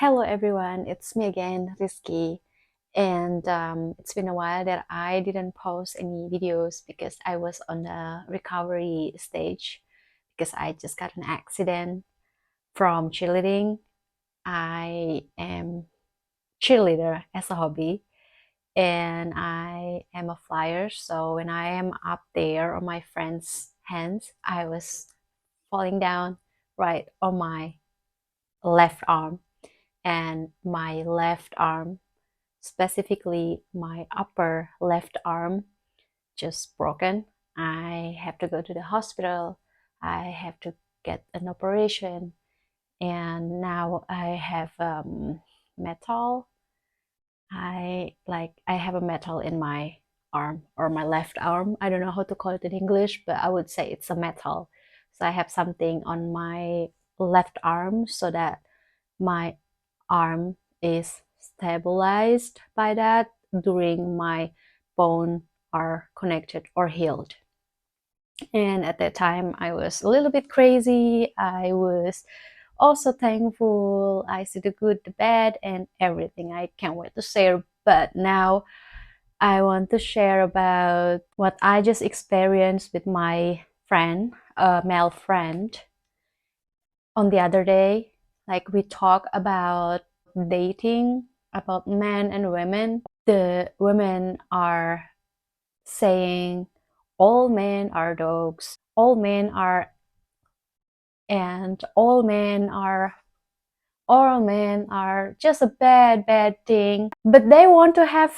Hello everyone, it's me again, Rizki. And it's been a while that I didn't post any videos because I was on the recovery stage because I just got an accident from cheerleading. I am cheerleader as a hobby and I am a flyer. So when I am up there on my friend's hands, I was falling down right on my left arm, and my left arm, specifically my upper left arm, just broken. I have to go to the hospital. I have to get an operation, and now I have metal. I have a metal in my arm, or my left arm. I don't know how to call it in English, but I would say it's a metal. So I have something on my left arm so that my arm is stabilized by that during my bone are connected or healed. And at that time, I was a little bit crazy. I was also thankful. I see the good, the bad, and everything. I can't wait to share. But now I want to share about what I just experienced with my friend, a male friend, on the other day. Like, we talk about dating, about men and women. The women are saying all men are dogs, all men are just a bad thing. But they want to have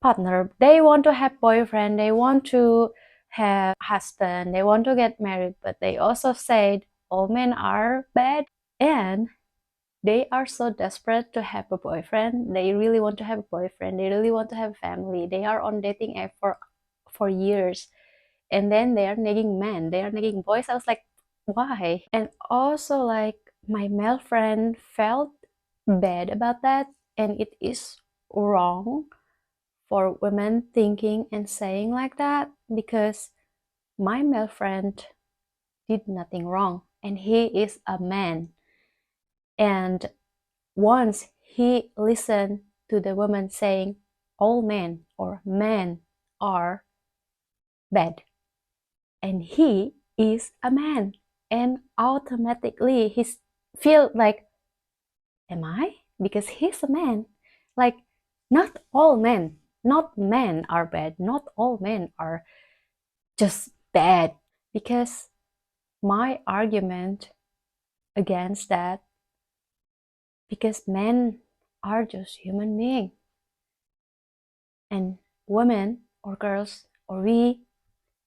partner, they want to have boyfriend, they want to have husband, they want to get married, but they also said all men are bad. And they are so desperate to have a boyfriend. They really want to have a boyfriend. They really want to have a family. They are on dating app for years. And then they are nagging men. They are nagging boys. I was like, why? And also, like, my male friend felt bad about that. And it is wrong for women thinking and saying like that, because my male friend did nothing wrong. And he is a man. And once he listened to the woman saying all men or men are bad, and he is a man, and automatically he feel like, am I? Because he's a man. Like, not all men, not men are bad, not all men are just bad. Because my argument against that, because men are just human beings, and women or girls, or we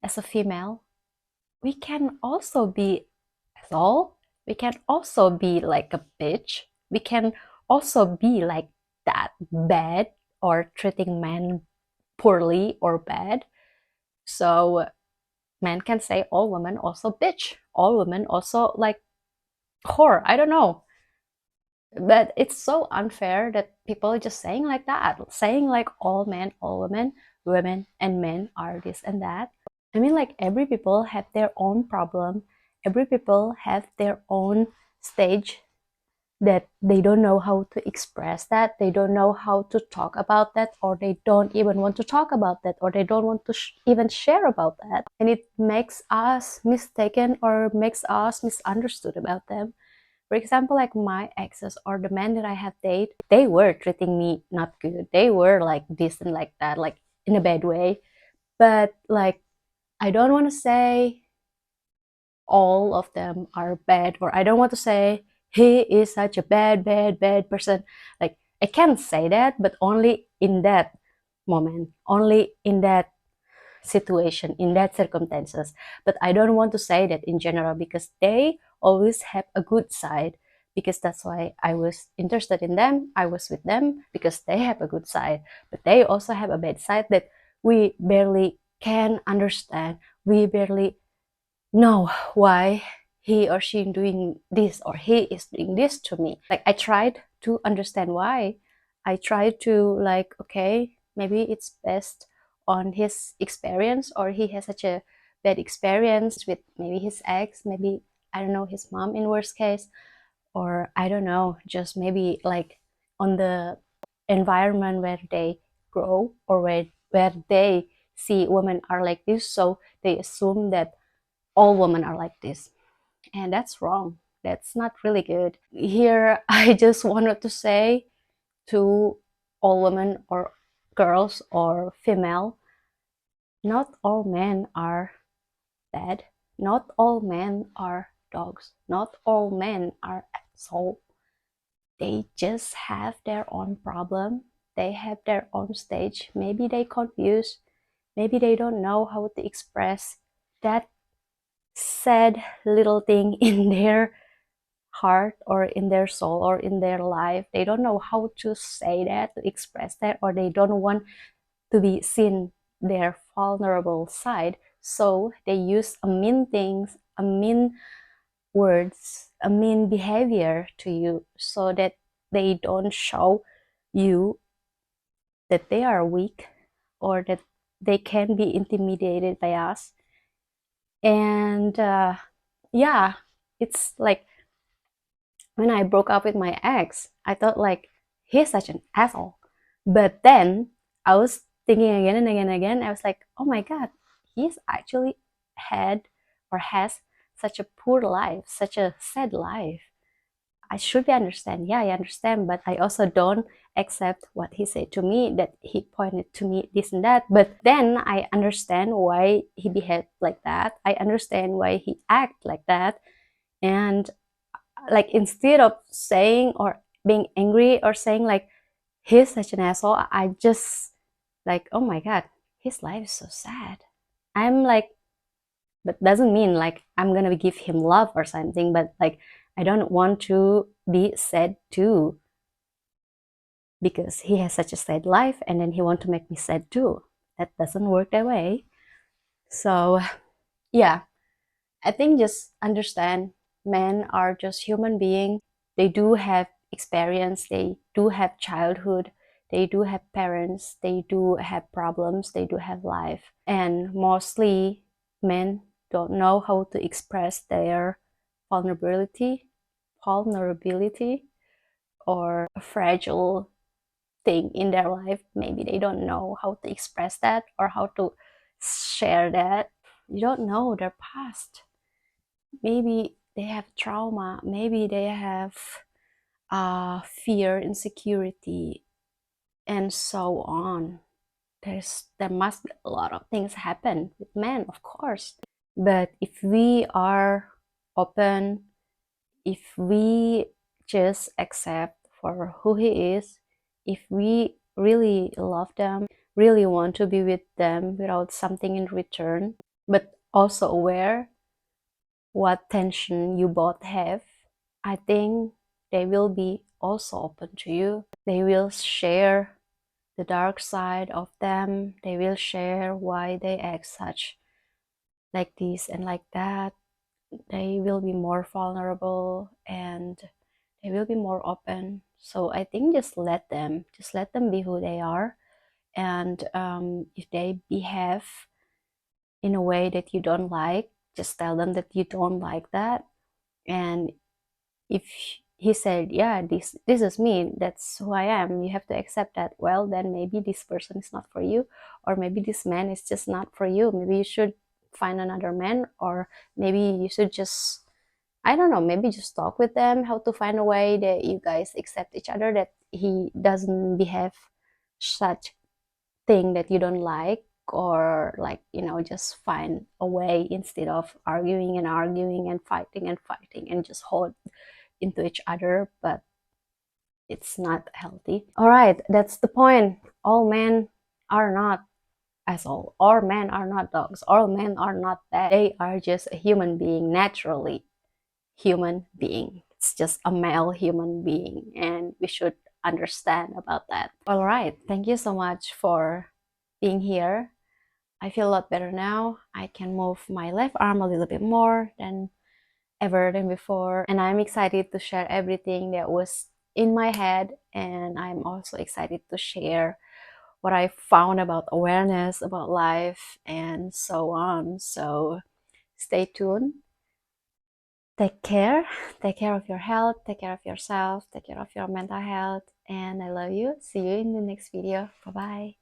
as a female, we can also be asshole. We can also be like a bitch. We can also be like that bad, or treating men poorly or bad. So men can say all women also bitch, all women also like whore. I don't know. But it's so unfair that people are just saying like that, saying like all men, all women, women and men are this and that. I mean, like, every people have their own problem. Every people have their own stage that they don't know how to express that. They don't know how to talk about that, or they don't even want to talk about that, or they don't want to even share about that. And it makes us mistaken, or makes us misunderstood about them. For example, like my exes or the men that I have dated, they were treating me not good. They were like this and like that, like in a bad way. But like, I don't want to say all of them are bad, or I don't want to say he is such a bad person. Like, I can't say that, but only in that moment, only in that situation, in that circumstances. But I don't want to say that in general, because they always have a good side, because that's why I was interested in them. I was with them because they have a good side, but they also have a bad side that we barely can understand. We barely know why he or she doing this, or he is doing this to me. Like, I tried to understand why. I tried to, like, okay, maybe it's best on his experience, or he has such a bad experience with maybe his ex, maybe, I don't know, his mom in worst case. or I don't know, just maybe like on the environment where they grow, or where they see women are like this, so they assume that all women are like this, and that's wrong. That's not really good. Here I just wanted to say to all women or girls or female, not all men are bad, not all men are dogs, not all men are assholes. They just have their own problem, they have their own stage. Maybe they confused, maybe they don't know how to express that sad little thing in their heart or in their soul or in their life. They don't know how to say that, to express that, or they don't want to be seen their vulnerable side, so they use a mean things, a mean words, a mean behavior to you, so that they don't show you that they are weak, or that they can be intimidated by us. And yeah, it's like when I broke up with my ex, I thought like, he's such an asshole. But then I was thinking again and again and again. I was like, oh my God, he's actually had or has such a poor life, such a sad life. I should be understand. Yeah, I understand, but I also don't accept what he said to me, that he pointed to me this and that. But then I understand why he behaved like that. I understand why he act like that. And like, instead of saying or being angry or saying like, he's such an asshole, I just like, oh my God, his life is so sad. I'm like, but doesn't mean like I'm gonna give him love or something, but like, I don't want to be sad too, because he has such a sad life and then he want to make me sad too. That doesn't work that way. So yeah, I think just understand, men are just human beings. They do have experience, they do have childhood, they do have parents, they do have problems, they do have life. And mostly men don't know how to express their vulnerability, vulnerability, or a fragile thing in their life. Maybe they don't know how to express that or how to share that. You don't know their past. Maybe they have trauma, maybe they have fear, insecurity, and so on. There must be a lot of things happen with men, of course. But if we are open, if we just accept for who he is, if we really love them, really want to be with them without something in return, but also aware what tension you both have, I think they will be also open to you. They will share the dark side of them. They will share why they act such like this and like that. They will be more vulnerable and they will be more open. So I think just let them be who they are. And if they behave in a way that you don't like, just tell them that you don't like that. And if he said, yeah, this is me, that's who I am, you have to accept that, well, then maybe this person is not for you, or maybe this man is just not for you. Maybe you should find another man, or maybe you should just, I don't know, maybe just talk with them how to find a way that you guys accept each other, that he doesn't behave such thing that you don't like, or like, just find a way instead of arguing and arguing and fighting and just hold into each other. But it's not healthy. All right, that's the point. All men are not asshole. All men are not dogs. All men are not bad. They are just a human being, naturally human being. It's just a male human being, and we should understand about that. All right, thank you so much for being here. I feel a lot better now. I can move my left arm a little bit more than ever than before, and I'm excited to share everything that was in my head, and I'm also excited to share what I found about awareness, about life, and so on. So stay tuned. Take care. Take care of your health, take care of yourself, take care of your mental health, and I love you. See you in the next video. Bye bye.